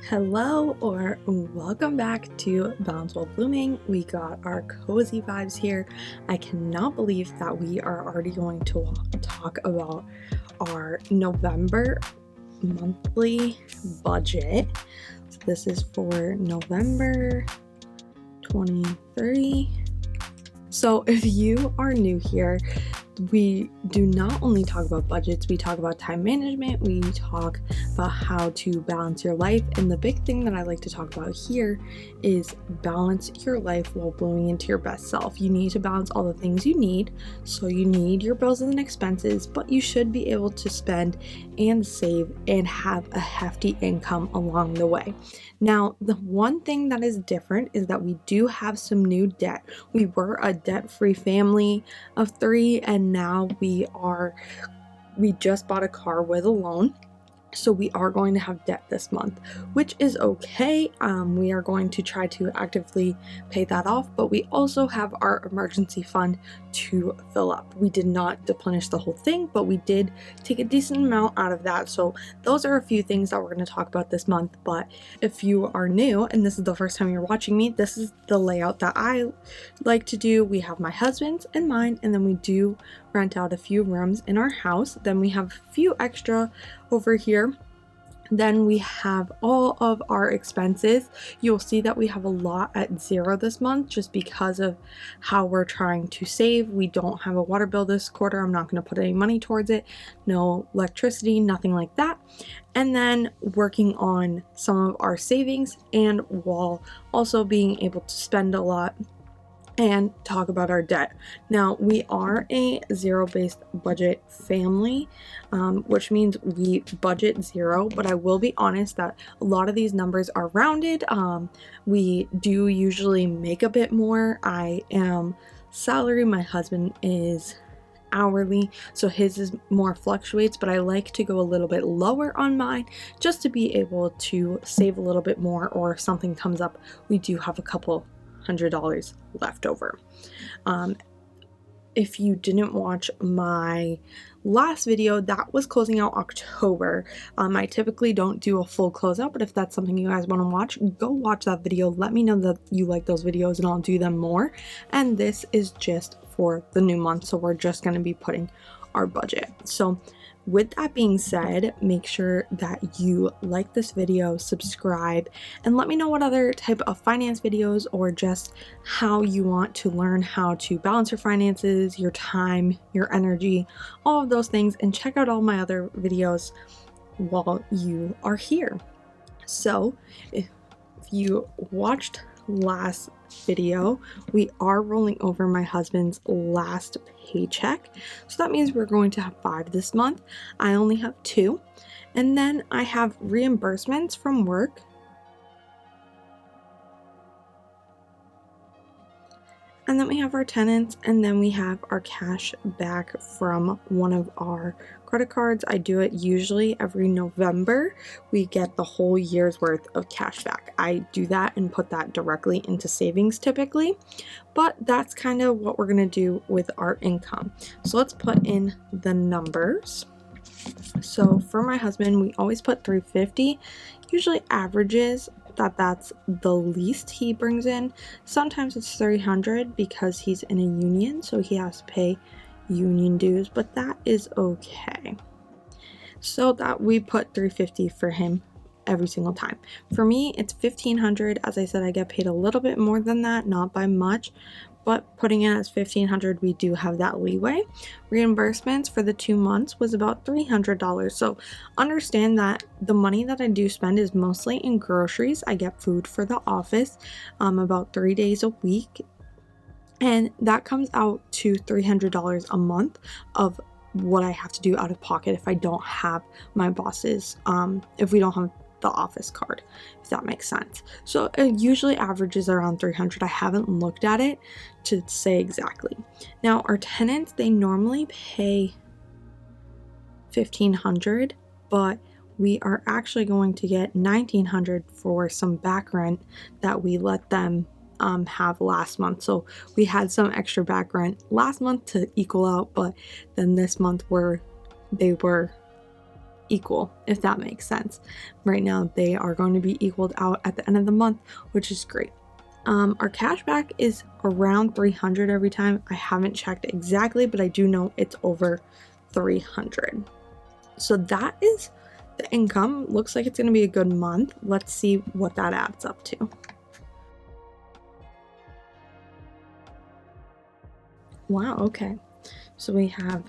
Hello or welcome back to Balance While Blooming. We got our cozy vibes here. I cannot believe that we are already going to talk about our November monthly budget. So this is for November 2030. So if you are new here, we do not only talk about budgets, we talk about time management, we talk about how to balance your life, and the big thing that I like to talk about here is balance your life while blooming into your best self. You need to balance all the things you need, so you need your bills and expenses, but you should be able to spend and save and have a hefty income along the way. Now, the one thing that is different is that we do have some new debt. We were a debt-free family of 3, and now we just bought a car with a loan. So we are going to have debt this month, which is okay. We are going to try to actively pay that off, but we also have our emergency fund to fill up. We did not deplenish the whole thing, but we did take a decent amount out of that. So those are a few things that we're going to talk about this month. But if you are new and this is the first time you're watching me, this is the layout that I like to do. We have my husband's and mine, and then we do rent out a few rooms in our house. Then we have a few extra over here. Then we have all of our expenses. You'll see that we have a lot at 0 this month just because of how we're trying to save. We don't have a water bill this quarter. I'm not going to put any money towards it. No electricity, nothing like that. And then working on some of our savings, and while also being able to spend a lot and talk about our debt. Now, we are a zero-based budget family, which means we budget 0, but I will be honest that a lot of these numbers are rounded. We do usually make a bit more. I am salary, my husband is hourly, so his is more fluctuates, but I like to go a little bit lower on mine just to be able to save a little bit more, or if something comes up, we do have a couple $100 left over. If you didn't watch my last video, that was closing out October. I typically don't do a full closeout, but if that's something you guys want to watch, go watch that video. Let me know that you like those videos and I'll do them more. And this is just for the new month, so we're just going to be putting our budget. So with that being said, make sure that you like this video, subscribe, and let me know what other type of finance videos or just how you want to learn how to balance your finances, your time, your energy, all of those things, and check out all my other videos while you are here. So if you watched last video, we are rolling over my husband's last paycheck, so that means we're going to have 5 this month. I only have 2, and then I have reimbursements from work, and then we have our tenants, and then we have our cash back from one of our credit cards. I do it usually every November. We get the whole year's worth of cash back. I do that and put that directly into savings typically, but that's kind of what we're going to do with our income. So let's put in the numbers. So for my husband, we always put $350, usually averages that's the least he brings in. Sometimes it's $300 because he's in a union, so he has to pay union dues, but that is okay. So that we put $350 for him every single time. For me, it's $1,500. As I said, I get paid a little bit more than that, not by much, but putting it as $1,500, we do have that leeway. Reimbursements for the 2 months was about $300. So understand that the money that I do spend is mostly in groceries. I get food for the office about 3 days a week, and that comes out to $300 a month of what I have to do out of pocket if I don't have my boss's, if we don't have the office card, if that makes sense. So it usually averages around $300. I haven't looked at it to say exactly. Now our tenants, they normally pay $1,500, but we are actually going to get $1,900 for some back rent that we let them have last month. So we had some extra back rent last month to equal out, but then this month they were equal, if that makes sense. Right now, they are going to be equaled out at the end of the month, which is great. Our cash back is around 300 every time. I haven't checked exactly, but I do know it's over 300. So that is the income. Looks like it's going to be a good month. Let's see what that adds up to. Wow, okay. So we have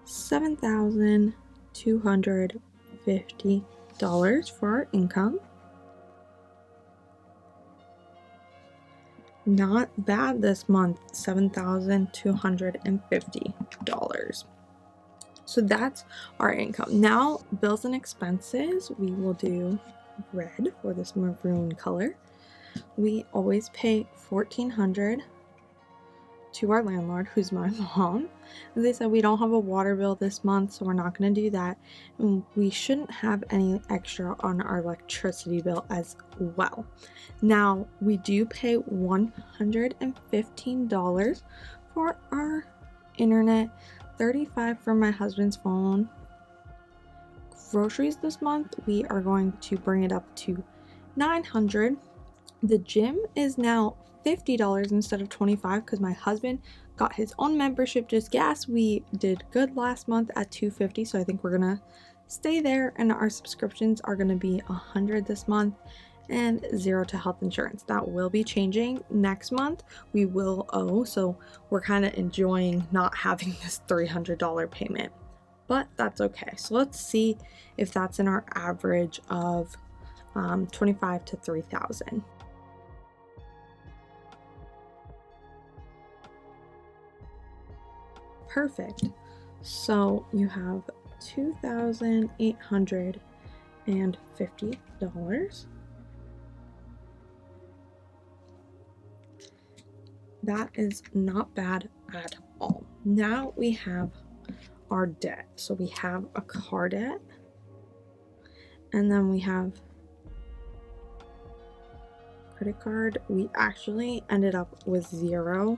$7,250 for our income. Not bad this month, $7,250. So that's our income. Now, bills and expenses, we will do red for this maroon color. We always pay $1,400 to our landlord, who's my mom. As I said, we don't have a water bill this month, so we're not going to do that. And we shouldn't have any extra on our electricity bill as well. Now, we do pay $115 for our internet, $35 for my husband's phone. Groceries this month, we are going to bring it up to $900. The gym is now $50 instead of $25 because my husband got his own membership, just gas. We did good last month at $250, so I think we're gonna stay there. And our subscriptions are gonna be $100 this month and $0 to health insurance. That will be changing next month. We will owe, so we're kind of enjoying not having this $300 payment, but that's okay. So let's see if that's in our average of $25 to $3,000. Perfect. So you have $2,850. That is not bad at all. Now we have our debt. So we have a car debt, and then we have credit card. We actually ended up with $0.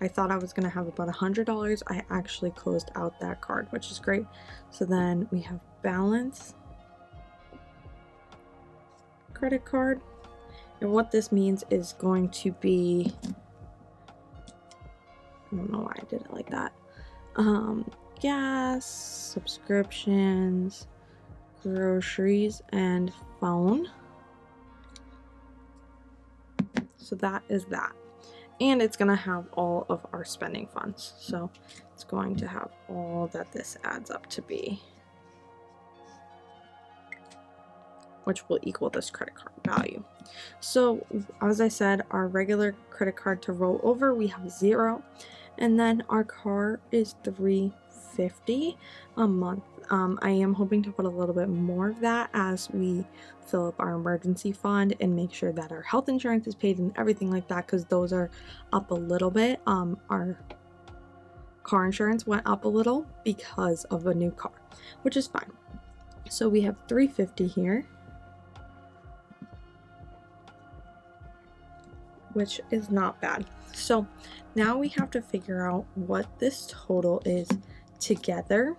I thought I was going to have about $100. I actually closed out that card, which is great. So then we have balance, credit card. And what this means is going to be, I don't know why I did it like that. Gas, subscriptions, groceries, and phone. So that is that. And it's going to have all of our spending funds. So it's going to have all that this adds up to be, which will equal this credit card value. So as I said, our regular credit card to roll over, we have $0. And then our car is $350 a month. I am hoping to put a little bit more of that as we fill up our emergency fund and make sure that our health insurance is paid and everything like that, because those are up a little bit. Our car insurance went up a little because of a new car, which is fine. So we have $350 here, which is not bad. So now we have to figure out what this total is together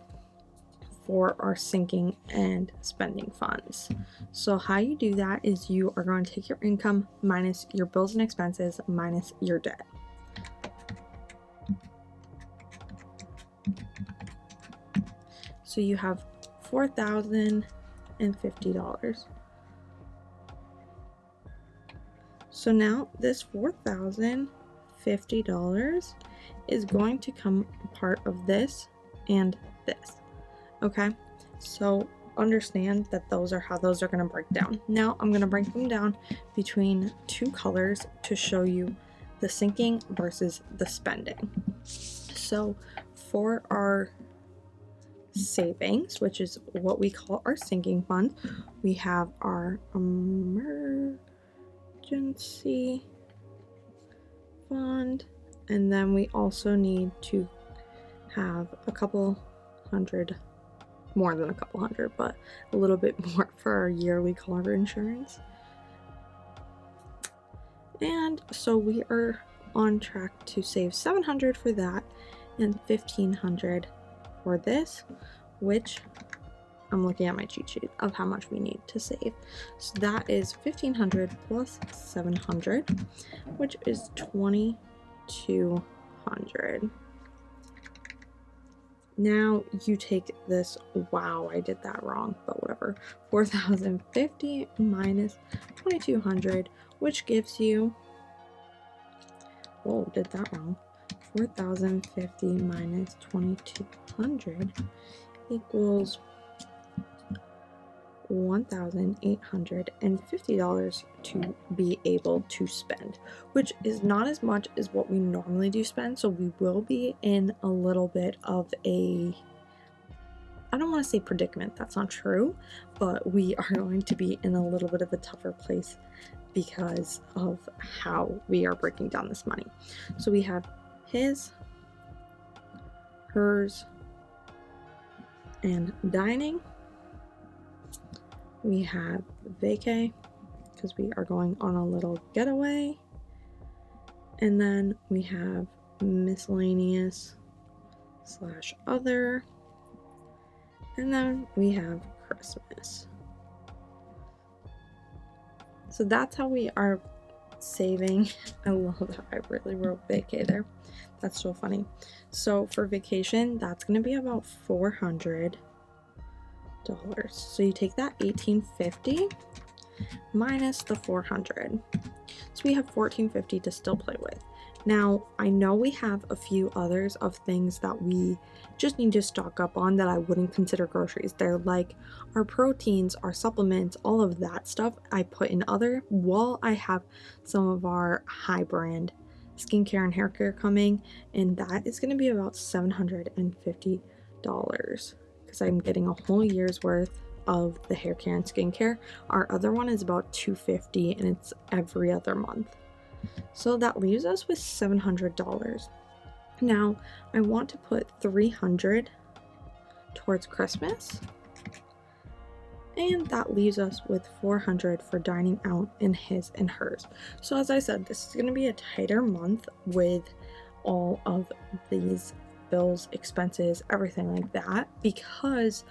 for our sinking and spending funds. So how you do that is you are going to take your income minus your bills and expenses minus your debt. So you have $4,050. So now this $4,050 is going to come part of this and this. Okay, so understand that those are how those are going to break down. Now I'm going to break them down between two colors to show you the sinking versus the spending. So for our savings, which is what we call our sinking fund, we have our emergency fund, and then we also need to have a couple hundred, more than a couple hundred, but a little bit more for our yearly car insurance. And so we are on track to save $700 for that and $1,500 for this, which I'm looking at my cheat sheet of how much we need to save. So that is 1,500 plus 700, which is 2,200. Now you take this, wow, I did that wrong, but whatever, 4,050 minus 2,200, which gives you, whoa, did that wrong, 4,050 minus 2,200 equals $1,850 to be able to spend, which is not as much as what we normally do spend. So we will be in a little bit of a, I don't want to say predicament, that's not true, but we are going to be in a little bit of a tougher place because of how we are breaking down this money. So we have his, hers, and dining. We have vacay because we are going on a little getaway, and then we have miscellaneous / other, and then we have Christmas. So that's how we are saving. I love that I really wrote vacay there. That's so funny. So for vacation, that's going to be about $400. So you take that 1,850 minus the 400. So we have 1,450 to still play with. Now, I know we have a few others of things that we just need to stock up on that I wouldn't consider groceries. They're like our proteins, our supplements, all of that stuff I put in other, while I have some of our high brand skincare and hair care coming, and that is going to be about $750 because I'm getting a whole year's worth of the hair care and skincare. Our other one is about $250 and it's every other month. So that leaves us with $700. Now I want to put $300 towards Christmas, and that leaves us with $400 for dining out in his and hers. So as I said, this is going to be a tighter month with all of these bills, expenses, everything like that, because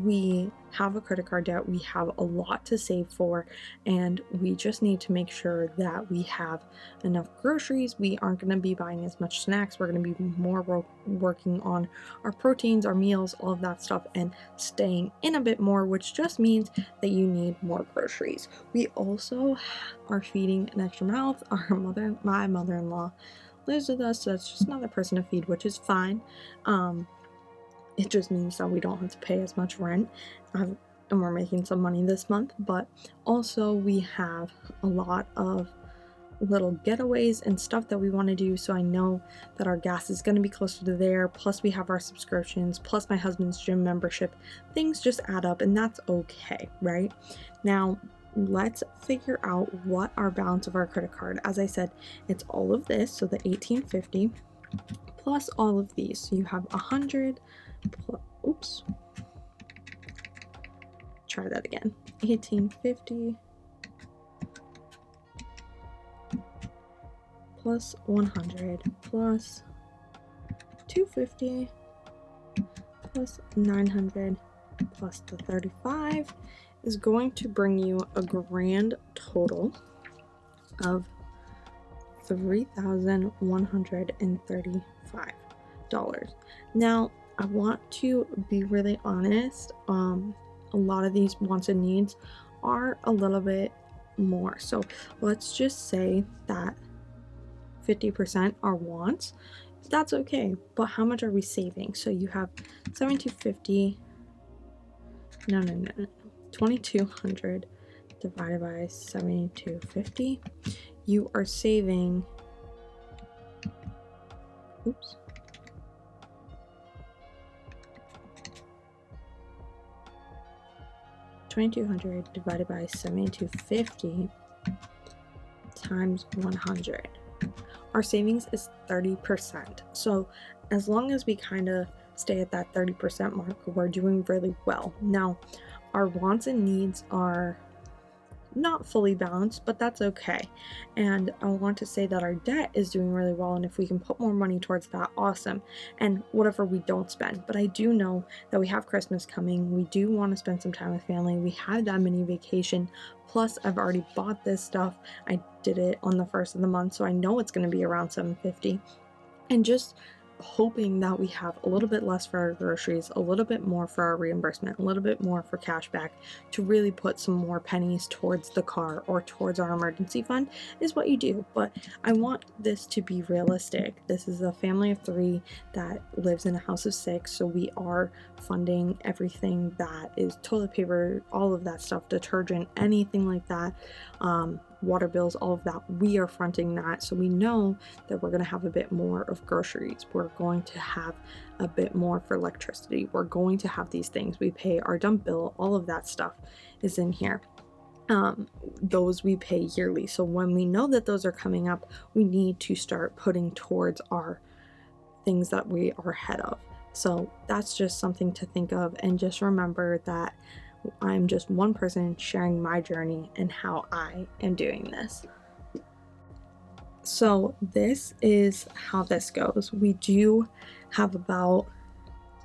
we have a credit card debt, we have a lot to save for, and we just need to make sure that we have enough groceries. We aren't going to be buying as much snacks. We're going to be more working on our proteins, our meals, all of that stuff, and staying in a bit more, which just means that you need more groceries. We also are feeding an extra mouth. My mother-in-law lives with us, so that's just another person to feed, which is fine. It just means that we don't have to pay as much rent, and we're making some money this month. But also we have a lot of little getaways and stuff that we want to do, so I know that our gas is going to be closer to there, plus we have our subscriptions, plus my husband's gym membership. Things just add up, and that's okay, right? Now let's figure out what our balance of our credit card. As I said, it's all of this, so the 1,850 plus all of these. So you have 100 plus, oops, try that again, 1,850 plus 100 plus 250 plus 900 plus the 35 is going to bring you a grand total of $3,135. Now, I want to be really honest. A lot of these wants and needs are a little bit more. So let's just say that 50% are wants. That's okay. But how much are we saving? So you have 7,250. No. 2,200 divided by 7,250. You are saving, oops, $2,200 divided by 7,250 times 100. Our savings is 30%. So as long as we kind of stay at that 30% mark, we're doing really well. Now, our wants and needs are not fully balanced, but that's okay. And I want to say that our debt is doing really well, and if we can put more money towards that, awesome. And whatever we don't spend. But I do know that we have Christmas coming. We do want to spend some time with family. We have that mini vacation. Plus, I've already bought this stuff. I did it on the first of the month, so I know it's going to be around $750. And just hoping that we have a little bit less for our groceries, a little bit more for our reimbursement, a little bit more for cash back to really put some more pennies towards the car or towards our emergency fund is what you do. But I want this to be realistic. This is a family of 3 that lives in a house of 6, so we are funding everything that is toilet paper, all of that stuff, detergent, anything like that, water bills, all of that. We are fronting that, so we know that we're going to have a bit more of groceries. We're going to have a bit more for electricity. We're going to have these things. We pay our dump bill, all of that stuff is in here. Those we pay yearly. So when we know that those are coming up, we need to start putting towards our things that we are ahead of. So that's just something to think of, and just remember that I'm just one person sharing my journey and how I am doing this. So this is how this goes. We do have about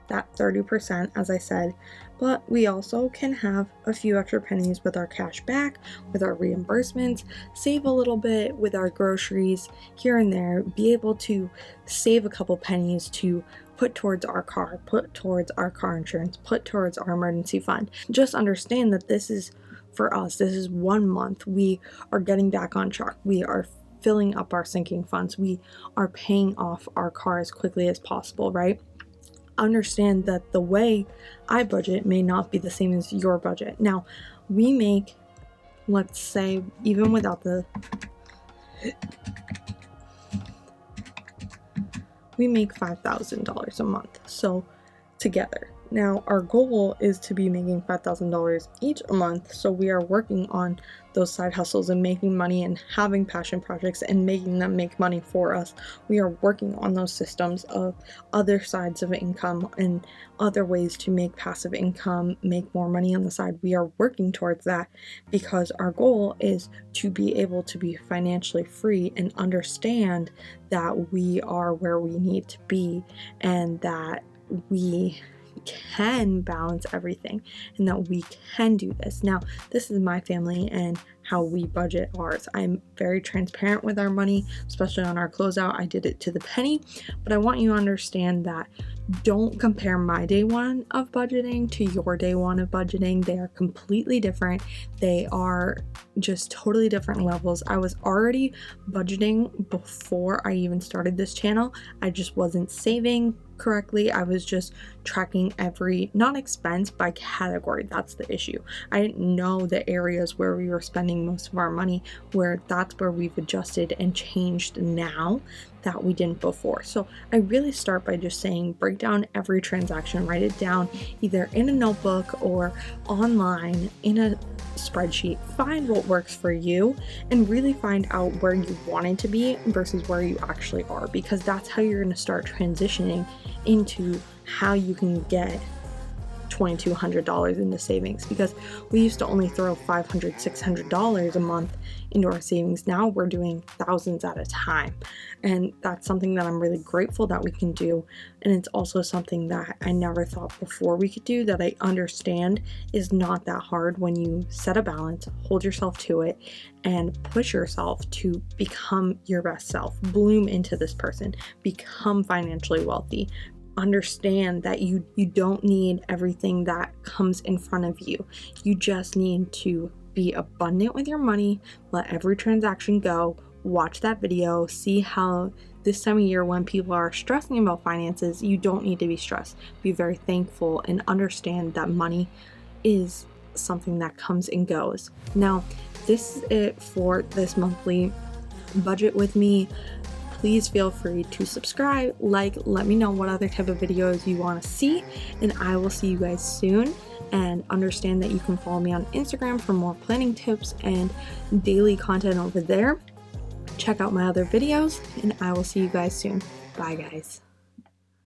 that 30%, as I said, but we also can have a few extra pennies with our cash back, with our reimbursements, save a little bit with our groceries here and there, be able to save a couple pennies to put towards our car, put towards our car insurance, put towards our emergency fund. Just understand that this is, for us, this is 1 month. We are getting back on track. We are filling up our sinking funds. We are paying off our car as quickly as possible, right? Understand that the way I budget may not be the same as your budget. Now, we make, let's say, even without we make $5,000 a month, so together. Now, our goal is to be making $5,000 each a month, so we are working on those side hustles and making money and having passion projects and making them make money for us. We are working on those systems of other sides of income and other ways to make passive income, make more money on the side. We are working towards that because our goal is to be able to be financially free and understand that we are where we need to be and that we can balance everything and that we can do this. Now, this is my family and how we budget ours. I'm very transparent with our money, especially on our closeout. I did it to the penny, but I want you to understand that don't compare my day one of budgeting to your day one of budgeting. They are completely different. They are just totally different levels. I was already budgeting before I even started this channel. I just wasn't saving correctly. I was just tracking every, not expense, by category. That's the issue. I didn't know the areas where we were spending most of our money, where that's where we've adjusted and changed now that we didn't before. So I really start by just saying, break down every transaction, write it down either in a notebook or online in a spreadsheet. Find what works for you and really find out where you want it to be versus where you actually are, because that's how you're going to start transitioning into how you can get $2,200 into savings, because we used to only throw $500, $600 a month into our savings. Now we're doing thousands at a time, and that's something that I'm really grateful that we can do. And it's also something that I never thought before we could do, that I understand is not that hard when you set a balance, hold yourself to it, and push yourself to become your best self, bloom into this person, become financially wealthy. Understand that you don't need everything that comes in front of you. You just need to be abundant with your money, let every transaction go, watch that video, see how this time of year when people are stressing about finances, you don't need to be stressed. Be very thankful and understand that money is something that comes and goes. Now, this is it for this monthly budget with me. Please feel free to subscribe, let me know what other type of videos you want to see, and I will see you guys soon. And understand that you can follow me on Instagram for more planning tips and daily content over there. Check out my other videos, and I will see you guys soon. Bye, guys.